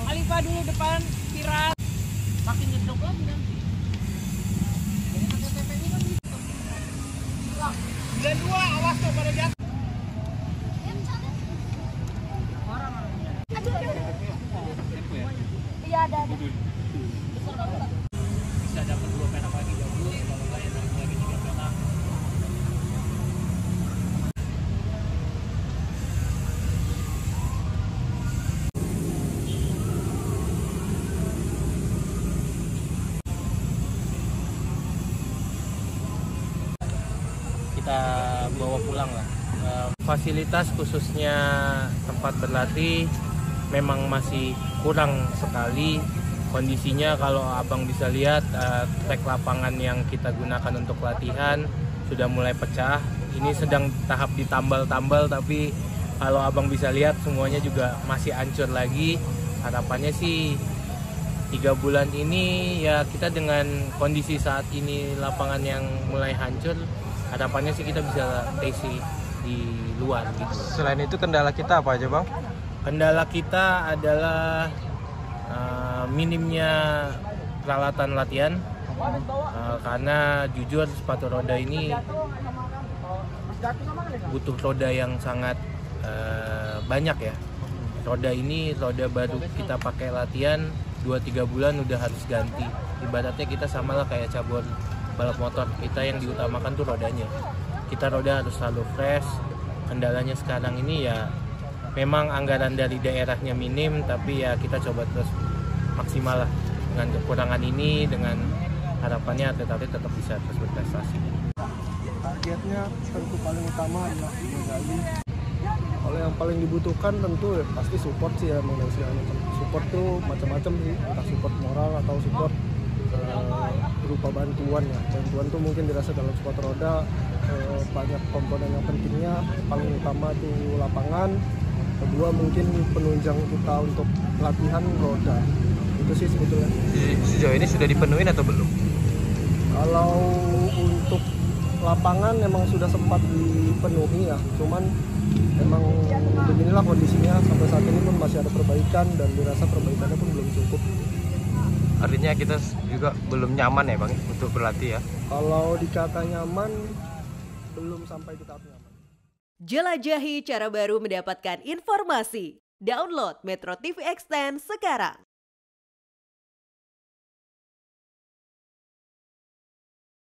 Alifa dulu depan Pirat. Makin nyedok lagi nanti. Ini KTP ini kan bisa. 92 awas tuh pada jatuh. Iya ada. Bisa dapat 2 perak lagi bagus, kalau nggak ya dapat lagi 3 perak. Kita bawa pulang lah. Fasilitas khususnya tempat berlatih memang masih kurang sekali. Kondisinya kalau abang bisa lihat, trek lapangan yang kita gunakan untuk latihan sudah mulai pecah. Ini sedang tahap ditambal-tambal, tapi kalau abang bisa lihat semuanya juga masih hancur lagi. Harapannya sih 3 bulan ini ya kita dengan kondisi saat ini lapangan yang mulai hancur, harapannya sih kita bisa tesi di luar gitu. Selain itu kendala kita apa aja, Bang? Kendala kita adalah minimnya peralatan latihan, karena jujur sepatu roda ini butuh roda yang sangat banyak ya. Roda ini roda baru kita pakai latihan 2-3 bulan udah harus ganti. Ibaratnya kita samalah kayak cabur balap motor, kita yang diutamakan tuh rodanya. Kita roda harus selalu fresh. Kendalanya sekarang ini ya memang anggaran dari daerahnya minim, tapi ya kita coba terus maksimal lah dengan kekurangan ini, dengan harapannya atlet-atlet tetap bisa terus berprestasi. Targetnya tentu paling utama adalah medali. Kalau yang paling dibutuhkan tentu ya, pasti support sih ya, support tuh macam-macam sih, entah support moral atau support berupa bantuan ya. Bantuan tuh mungkin dirasa dalam sepatu roda banyak komponen yang pentingnya, paling utama tuh lapangan, kedua mungkin penunjang kita untuk latihan roda. Itu sih sebetulnya. Sejauh ini sudah dipenuhin atau belum? Kalau untuk lapangan memang sudah sempat dipenuhi ya, cuman memang beginilah kondisinya, sampai saat ini pun masih ada perbaikan dan dirasa perbaikannya pun belum cukup. Artinya kita juga belum nyaman ya, Bang, untuk berlatih ya? Kalau dikata nyaman, belum sampai di tahap nyaman. Jelajahi cara baru mendapatkan informasi. Download Metro TV Extend sekarang.